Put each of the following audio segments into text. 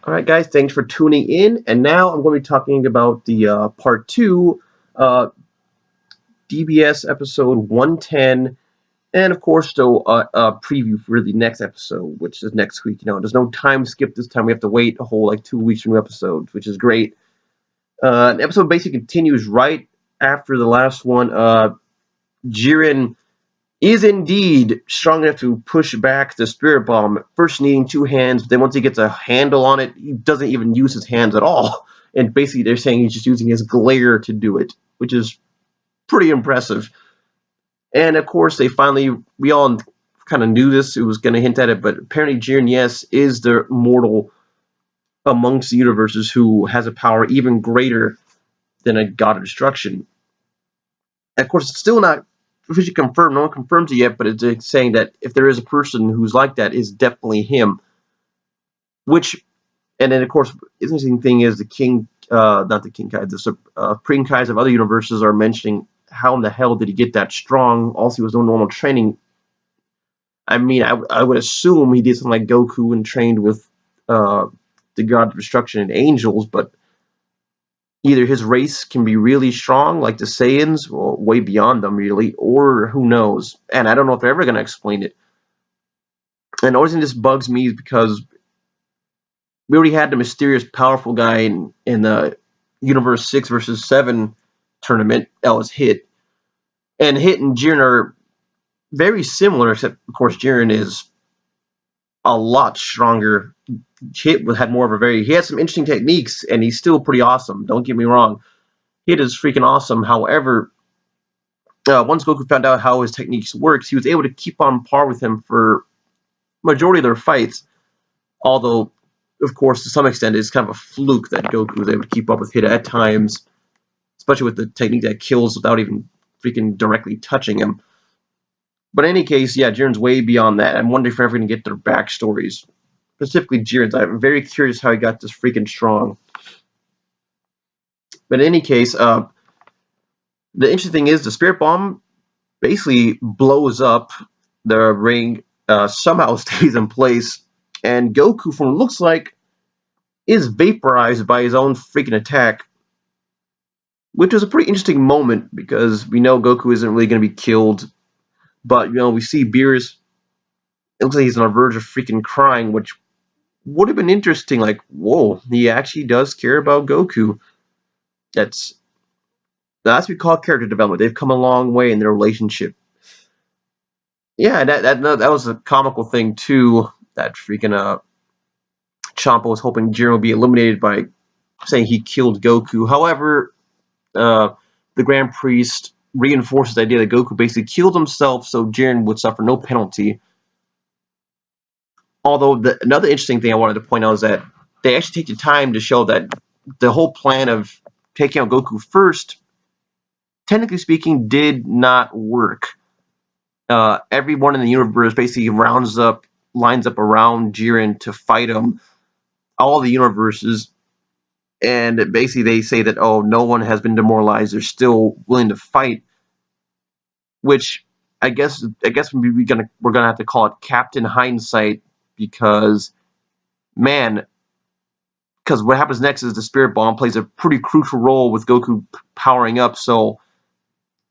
Alright guys, thanks for tuning in, and now I'm going to be talking about the part 2, DBS episode 110, and of course a preview for the next episode, which is next week. There's no time skip this time. We have to wait a whole 2 weeks for new episodes, which is great. The episode basically continues right after the last one. Jiren is indeed strong enough to push back the spirit bomb, first needing two hands, but then once he gets a handle on it, he doesn't even use his hands at all. And basically they're saying he's just using his glare to do it, which is pretty impressive. And of course we all kind of knew this, it was going to hint at it, but apparently Jiren, yes, is the mortal amongst the universes who has a power even greater than a god of destruction. And of course, it's still not officially confirmed. No one confirms it yet, but it's saying that if there is a person who's like that, it's definitely him. And then of course, the interesting thing is the king, not the king Kai, the supreme Kais of other universes are mentioning how in the hell did he get that strong? Also, he was no normal training. I mean, I would assume he did something like Goku and trained with the god of destruction and angels, but either his race can be really strong, like the Saiyans, or way beyond them, really, or who knows. And I don't know if they're ever going to explain it. And the reason this bugs me is because we already had the mysterious, powerful guy in the Universe 6 versus 7 tournament that was Hit. And Hit and Jiren are very similar, except, of course, Jiren is a lot stronger. Hit had more of he had some interesting techniques, and he's still pretty awesome. Don't get me wrong. Hit is freaking awesome. However, once Goku found out how his techniques works, he was able to keep on par with him for majority of their fights. Although, of course, to some extent, it's kind of a fluke that Goku was able to keep up with Hit at times, especially with the technique that kills without even freaking directly touching him. But in any case, yeah, Jiren's way beyond that. I'm wondering if we're ever going to get their backstories. Specifically Jiren's. I'm very curious how he got this freaking strong. But in any case, the interesting thing is the Spirit Bomb basically blows up. The ring somehow stays in place. And Goku, from what it looks like, is vaporized by his own freaking attack. Which was a pretty interesting moment because we know Goku isn't really going to be killed. But, we see Beerus. It looks like he's on the verge of freaking crying, which would have been interesting. Like, whoa, he actually does care about Goku. That's what we call character development. They've come a long way in their relationship. Yeah, that was a comical thing too. That freaking Champa was hoping Jiren would be eliminated by saying he killed Goku. However, the Grand Priest reinforces the idea that Goku basically killed himself, so Jiren would suffer no penalty. Although another interesting thing I wanted to point out is that they actually take the time to show that the whole plan of taking out Goku first, technically speaking, did not work. Everyone in the universe basically lines up around Jiren to fight him. All the universes, and basically they say that, oh, no one has been demoralized. They're still willing to fight, which I guess we're gonna have to call it Captain Hindsight, because what happens next is the Spirit Bomb plays a pretty crucial role with Goku powering up. So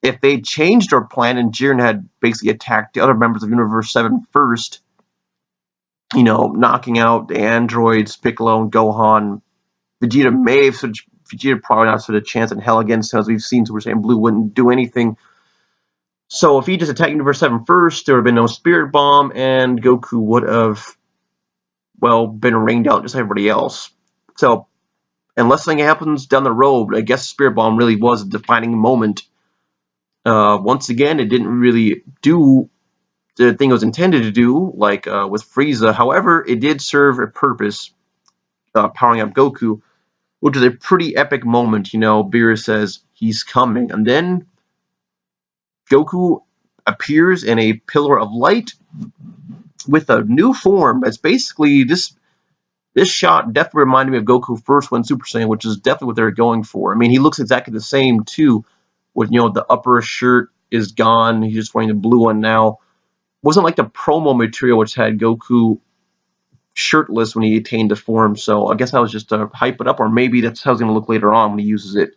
if they changed their plan and Jiren had basically attacked the other members of Universe 7 first, knocking out the androids, Piccolo and Gohan, Vegeta probably not stood a chance in hell against him, as we've seen. Super Saiyan Blue wouldn't do anything. So if he just attacked Universe 7 first, there would have been no Spirit Bomb, and Goku would have, been rained out just like everybody else. So unless something happens down the road, I guess Spirit Bomb really was a defining moment. Once again, it didn't really do the thing it was intended to do, like with Frieza. However, it did serve a purpose, powering up Goku, which is a pretty epic moment. Beerus says he's coming, and then Goku appears in a pillar of light with a new form. That's basically this shot definitely reminded me of Goku first went Super Saiyan, which is definitely what they're going for. I mean, he looks exactly the same too, with the upper shirt is gone. He's just wearing the blue one now. Wasn't like the promo material which had Goku shirtless when he attained the form. So I guess that was just to hype it up, or maybe that's how it's going to look later on when he uses it.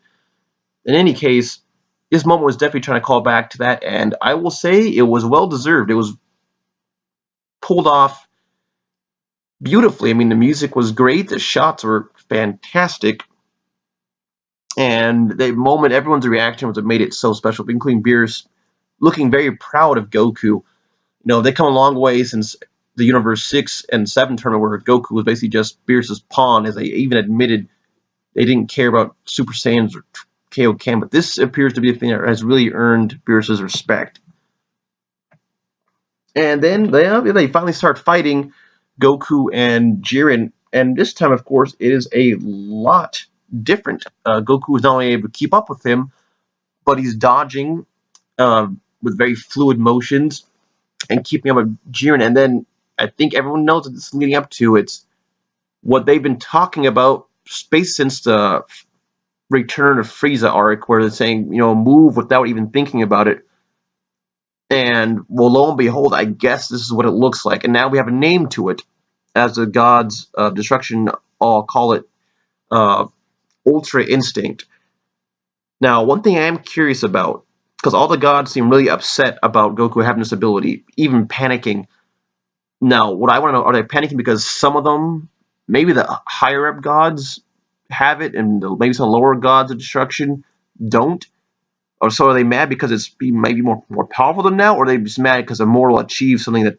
In any case, this moment was definitely trying to call back to that, and I will say it was well deserved. It was pulled off beautifully. I mean, the music was great, the shots were fantastic, and the moment, everyone's reaction was what made it so special, including Beerus looking very proud of Goku. You know, they come a long way since the Universe 6 and 7 tournament where Goku was basically just Beerus' pawn, as they even admitted they didn't care about Super Saiyans or Kaioken, but this appears to be a thing that has really earned Beerus' respect. And then they finally start fighting Goku and Jiren, and this time, of course, it is a lot different. Goku is not only able to keep up with him, but he's dodging with very fluid motions and keeping up with Jiren. And then I think everyone knows that this is leading up to it's what they've been talking about space since the Return of Frieza arc, where they're saying, you know, move without even thinking about it. And well, lo and behold, I guess this is what it looks like. And now we have a name to it, as the gods of destruction all call it, Ultra Instinct. Now, one thing I am curious about, because all the gods seem really upset about Goku having this ability, even panicking. Now, what I want to know, are they panicking because some of them, maybe the higher up gods have it, and maybe some lower gods of destruction don't? Or so are they mad because it's maybe more powerful than now, or are they just mad because Immortal achieved something that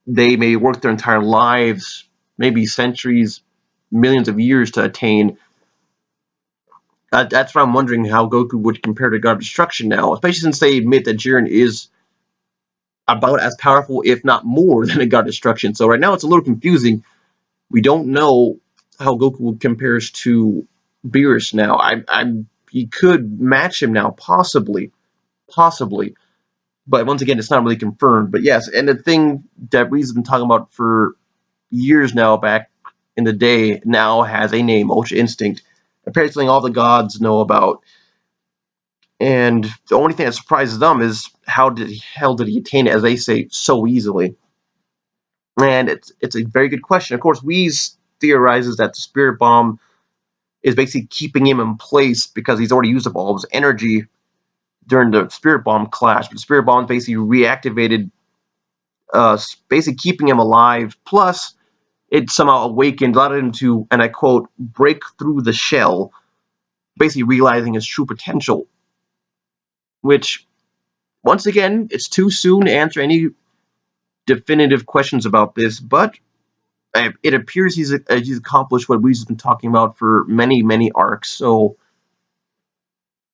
they may work their entire lives, maybe centuries, millions of years to attain? That's why I'm wondering how Goku would compare to God of Destruction now, especially since they admit that Jiren is about as powerful, if not more, than a God of Destruction. So right now it's a little confusing. We don't know how Goku compares to Beerus now. He could match him now, possibly. But once again, it's not really confirmed. But yes, and the thing that we've been talking about for years now, back in the day, now has a name, Ultra Instinct. Apparently, all the gods know about. And the only thing that surprises them is how the hell did he attain it, as they say, so easily? And it's a very good question. Of course, Whis theorizes that the Spirit Bomb is basically keeping him in place because he's already used up all of his energy during the Spirit Bomb clash. But the Spirit Bomb basically reactivated, basically keeping him alive. Plus, it somehow awakened, allowed him to, and I quote, break through the shell, basically realizing his true potential. Which, once again, it's too soon to answer any definitive questions about this, but it appears he's accomplished what we've been talking about for many arcs. So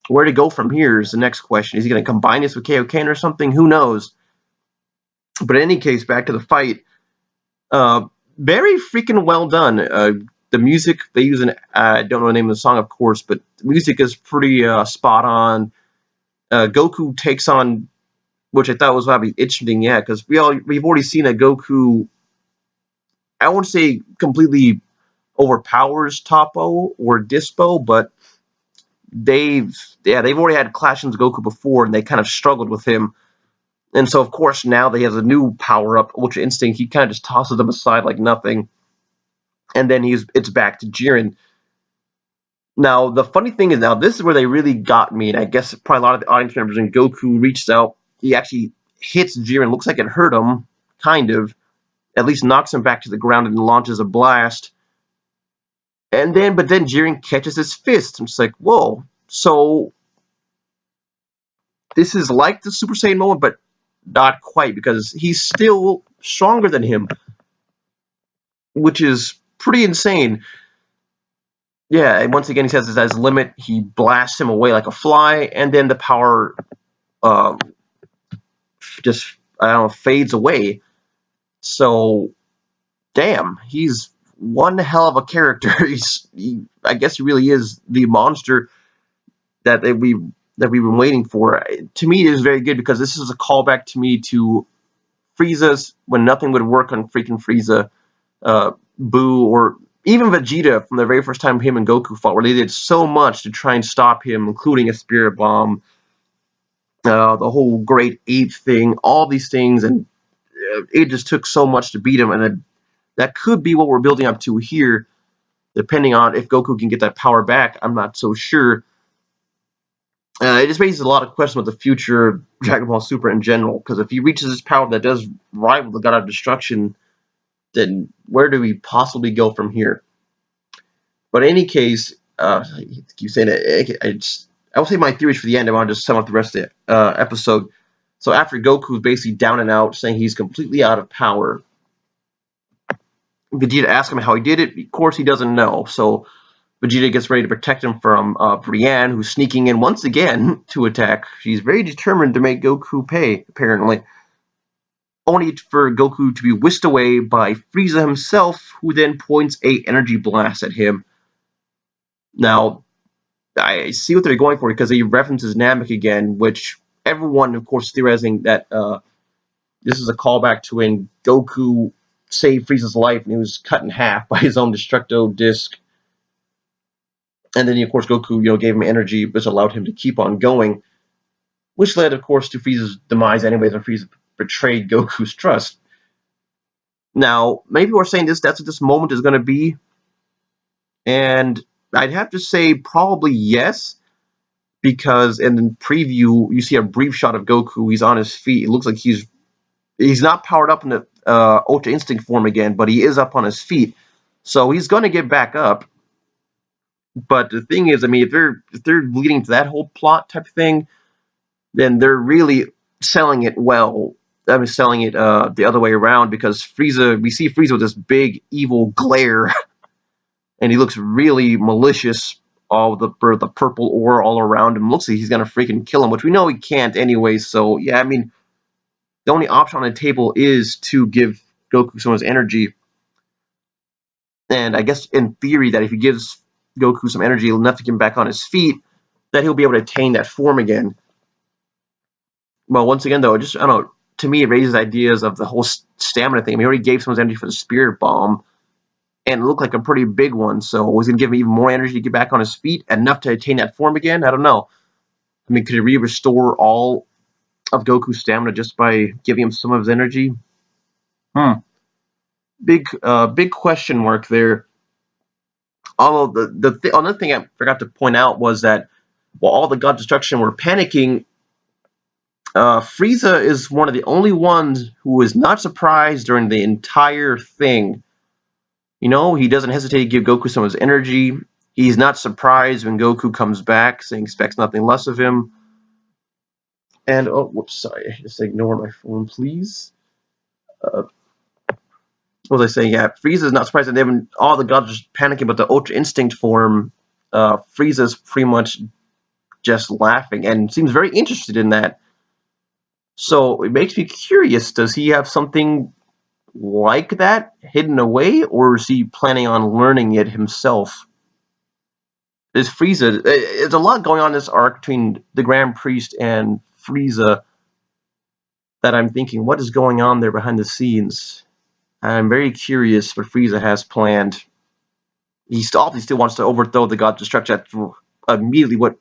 where to go from here is the next question. Is he going to combine this with Kaioken or something? Who knows? But in any case, back to the fight. Very freaking well done. The music they use, I don't know the name of the song, of course, but the music is pretty spot on. Goku takes on, which I thought was probably interesting, yeah, because we've already seen that Goku, I won't say completely overpowers Toppo or Dispo, but they've already had clashes with Goku before, and they kind of struggled with him. And so, of course, now that he has a new power-up, Ultra Instinct, he kind of just tosses them aside like nothing. And then it's back to Jiren. Now, the funny thing is, now this is where they really got me, and I guess probably a lot of the audience members, when Goku reaches out, he actually hits Jiren. Looks like it hurt him, kind of. At least knocks him back to the ground and launches a blast. But then Jiren catches his fist. I'm just like, whoa. So, this is like the Super Saiyan moment, but not quite, because he's still stronger than him, which is pretty insane. Yeah, and once again, he says his limit. He blasts him away like a fly, and then the power just, I don't know, fades away. So, damn, he's one hell of a character. I guess he really is the monster that we've been waiting for. To me, it is very good because this is a callback to me to Frieza's, when nothing would work on freaking Frieza, Boo, or even Vegeta from the very first time him and Goku fought, where they did so much to try and stop him, including a Spirit Bomb, the whole Great Ape thing, all these things, and it just took so much to beat him. And That could be what we're building up to here, depending on if Goku can get that power back. I'm not so sure. It just raises a lot of questions with the future of Dragon Ball Super in general, because if he reaches this power that does rival the God of Destruction, then where do we possibly go from here? But in any case, I keep saying it. I will say my theories for the end. I want to just sum up the rest of the episode. So after Goku's basically down and out, saying he's completely out of power, Vegeta asks him how he did it. Of course, he doesn't know. So Vegeta gets ready to protect him from Brienne, who's sneaking in once again to attack. She's very determined to make Goku pay, apparently. Only for Goku to be whisked away by Frieza himself, who then points a energy blast at him. Now, I see what they're going for because he references Namek again, which everyone, of course, theorizing that this is a callback to when Goku saved Frieza's life and he was cut in half by his own Destructo Disc. And then, of course, Goku, gave him energy, which allowed him to keep on going, which led, of course, to Frieza's demise anyways, when Frieza betrayed Goku's trust. Now, maybe we're saying that's what this moment is going to be, and I'd have to say probably yes, because in the preview, you see a brief shot of Goku. He's on his feet. It looks like he's not powered up in the Ultra Instinct form again, but he is up on his feet. So he's going to get back up. But the thing is, I mean, if they're leading to that whole plot type thing, then they're really selling it well. I mean, selling it the other way around, because Frieza, we see Frieza with this big evil glare, and he looks really malicious. All the purple aura all around him looks like he's gonna freaking kill him, which we know he can't anyway. So yeah, I mean, the only option on the table is to give Goku some of his energy, and I guess in theory that if he gives Goku some energy enough to get him back on his feet, that he'll be able to attain that form again. Well, once again, though, I don't know. To me, it raises ideas of the whole stamina thing. I mean, he already gave some of his energy for the Spirit Bomb, and it looked like a pretty big one. So was he going to give him even more energy to get back on his feet, enough to attain that form again? I don't know. I mean, could he restore all of Goku's stamina just by giving him some of his energy? Big question mark there. Although another thing I forgot to point out was that while all the God Destruction were panicking, Frieza is one of the only ones who is not surprised during the entire thing. He doesn't hesitate to give Goku some of his energy. He's not surprised when Goku comes back, saying he expects nothing less of him. And, oh, whoops, sorry. Just ignore my phone, please. What was I saying? Yeah, Frieza's not surprised that when all the gods are panicking about the Ultra Instinct form. Frieza's pretty much just laughing and seems very interested in that. So it makes me curious, does he have something like that hidden away, or is he planning on learning it himself? Is Frieza, there's a lot going on in this arc between the Grand Priest and Frieza that I'm thinking, what is going on there behind the scenes? I'm very curious what Frieza has planned. He obviously still wants to overthrow the God of Destruction. That's immediately what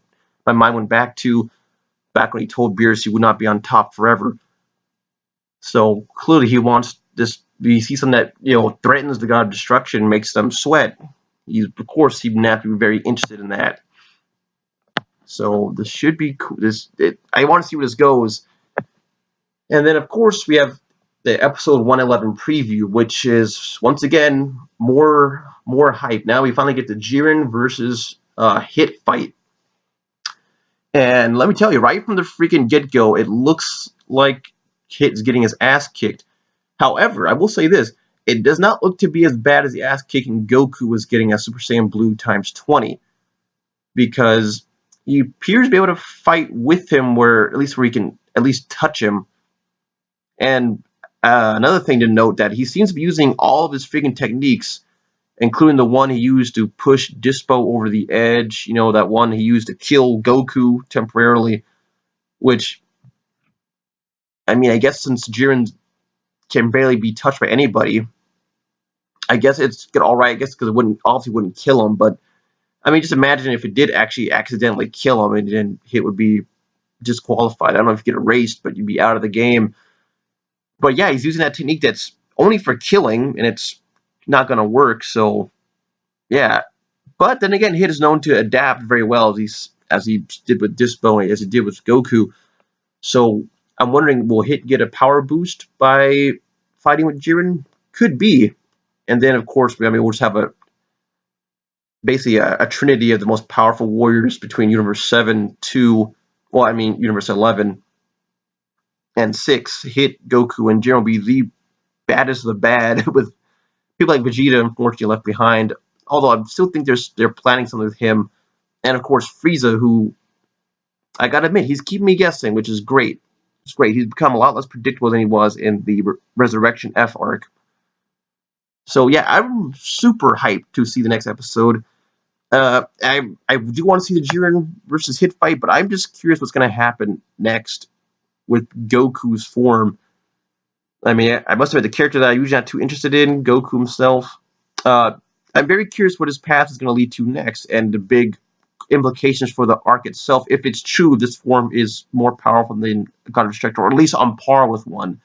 my mind went back when he told Beerus he would not be on top forever. So clearly he wants this. We see something that threatens the God of Destruction, makes them sweat. Of course, he'd have to be very interested in that. So this should be cool. I want to see where this goes. And then, of course, we have the episode 111 preview, which is once again more hype. Now we finally get the Jiren versus Hit fight. And let me tell you, right from the freaking get-go, it looks like Hit is getting his ass kicked. However, I will say this, it does not look to be as bad as the ass kicking Goku was getting as Super Saiyan Blue times 20. Because he appears to be able to fight with him where he can at least touch him. And another thing to note, that he seems to be using all of his freaking techniques, including the one he used to push Dispo over the edge, that one he used to kill Goku temporarily, which, I mean, I guess since Jiren can barely be touched by anybody, I guess it's all right, I guess, because it obviously wouldn't kill him, but, I mean, just imagine if it did actually accidentally kill him, and then Hit would be disqualified. I don't know if you get erased, but you'd be out of the game. But yeah, he's using that technique that's only for killing, and it's not gonna work. So yeah, but then again, Hit is known to adapt very well as he did with Dispo, as he did with Goku. So I'm wondering, will Hit get a power boost by fighting with Jiren? Could be. And then of course, I mean, we'll just have basically a trinity of the most powerful warriors between Universe 7, 2, well, I mean Universe 11 and 6. Hit, Goku, and Jiren will be the baddest of the bad, with people like Vegeta unfortunately left behind. Although I still think they're planning something with him, and of course Frieza, who I gotta admit he's keeping me guessing, which is great. It's great. He's become a lot less predictable than he was in the Resurrection F arc. So yeah, I'm super hyped to see the next episode. I do want to see the Jiren versus Hit fight, but I'm just curious what's going to happen next with Goku's form. I mean, I must admit, the character that I'm usually not too interested in, Goku himself, I'm very curious what his path is going to lead to next, and the big implications for the arc itself. If it's true, this form is more powerful than God of Destruction, or at least on par with one.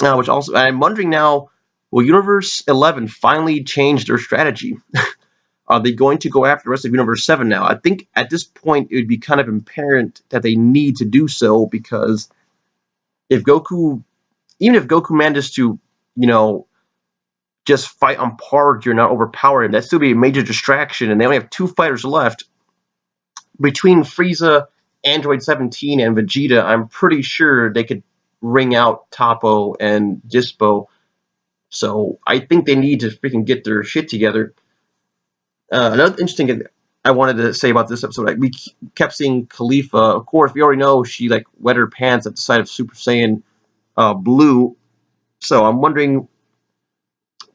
Which also, I'm wondering now, will Universe 11 finally change their strategy? Are they going to go after the rest of Universe 7 now? I think at this point it would be kind of apparent that they need to do so, because if Goku, even if Goku manages to, just fight on par with you, not overpower him, that'd still be a major distraction, and they only have 2 fighters left. Between Frieza, Android 17, and Vegeta, I'm pretty sure they could ring out Toppo and Dispo. So I think they need to freaking get their shit together. Another interesting thing I wanted to say about this episode, we kept seeing Khalifa. Of course, we already know she wet her pants at the sight of Super Saiyan Blue. So I'm wondering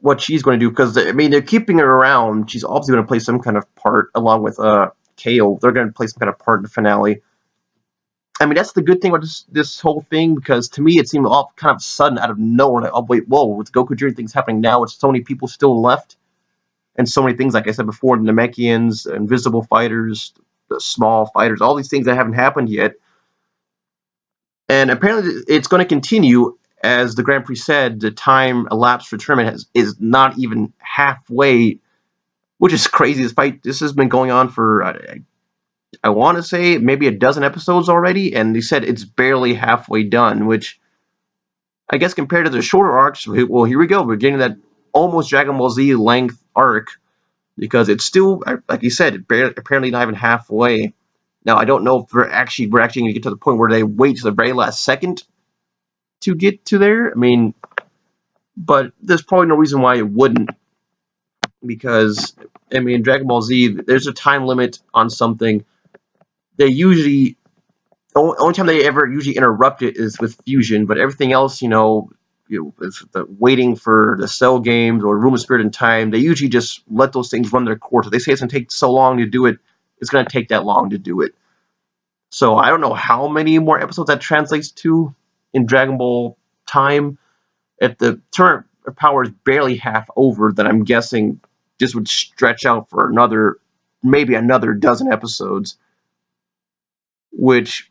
what she's going to do, because I mean they're keeping her around. She's obviously going to play some kind of part along with KO. They're going to play some kind of part in the finale. I mean, that's the good thing about this whole thing, because to me it seemed all kind of sudden out of nowhere. Like, oh wait, whoa, with Goku Jiren things happening now, with so many people still left. And so many things, like I said before, the Namekians, invisible fighters, the small fighters, all these things that haven't happened yet. And apparently it's going to continue. As the Grand Prix said, the time elapsed for the tournament is not even halfway, which is crazy. This has been going on for, I want to say, maybe a dozen episodes already, and they said it's barely halfway done, which I guess compared to the shorter arcs, well, here we go. We're getting that almost Dragon Ball Z length arc, because it's still, like you said, apparently not even halfway. Now, I don't know if we're actually going to get to the point where they wait to the very last second to get to there. I mean, but there's probably no reason why it wouldn't, because, I mean, Dragon Ball Z, there's a time limit on something. They usually, the only time they ever usually interrupt it is with Fusion, but everything else, it's the waiting for the Cell games or Room of Spirit and Time, they usually just let those things run their course. If they say it's going to take so long to do it, it's going to take that long to do it. So I don't know how many more episodes that translates to in Dragon Ball Time. If the tournament power is barely half over, then I'm guessing this would stretch out for maybe another dozen episodes, which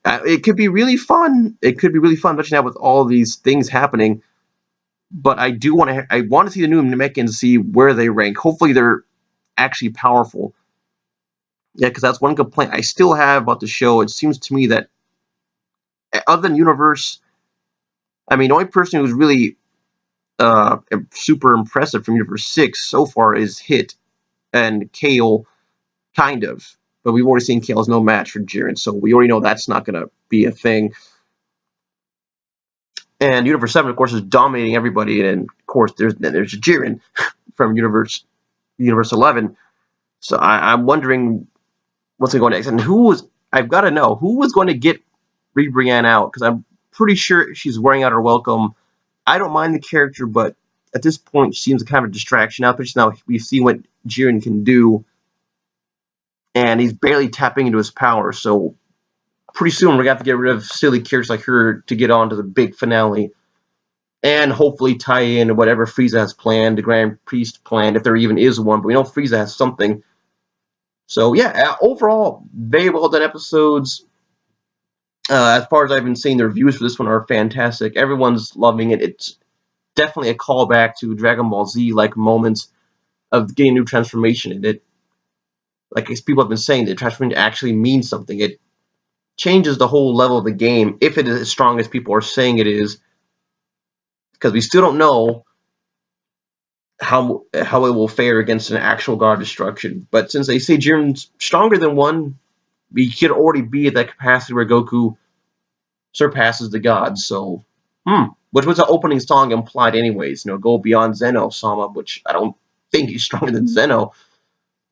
it could be really fun. It could be really fun, especially now with all these things happening. But I want to see the new Namekians, see where they rank. Hopefully they're actually powerful. Yeah, because that's one complaint I still have about the show. It seems to me that, other than Universe, I mean, the only person who's really super impressive from Universe 6 so far is Hit and Kale, kind of. But we've already seen Kale's no match for Jiren, so we already know that's not going to be a thing. And Universe 7, of course, is dominating everybody, and of course, there's Jiren from Universe 11. So I'm wondering what's going to go next, and I've got to know who was going to get Brienne out, because I'm pretty sure she's wearing out her welcome. I don't mind the character, but at this point, she seems kind of a distraction. Now we've seen what Jiren can do, and he's barely tapping into his power. So pretty soon, we're going to have to get rid of silly characters like her to get on to the big finale, and hopefully tie in whatever Frieza has planned, the Grand Priest planned, if there even is one. But we know Frieza has something. So yeah, overall, very well done episodes. As far as I've been seeing, the reviews for this one are fantastic. Everyone's loving it. definitely a callback to Dragon Ball Z like moments of getting new transformation. And it, like as people have been saying, the transformation actually means something. It changes the whole level of the game if it is as strong as people are saying it is, because we still don't know how it will fare against an actual God of Destruction. But since they say Jiren's stronger than one, we could already be at that capacity where Goku surpasses the gods. So, which was the opening song implied anyways, go beyond Zeno, Sama, which I don't think he's stronger than Zeno.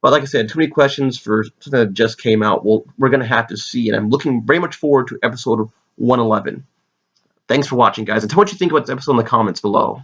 But like I said, too many questions for something that just came out. Well, we're going to have to see, and I'm looking very much forward to episode 111. Thanks for watching, guys, and tell me what you think about this episode in the comments below.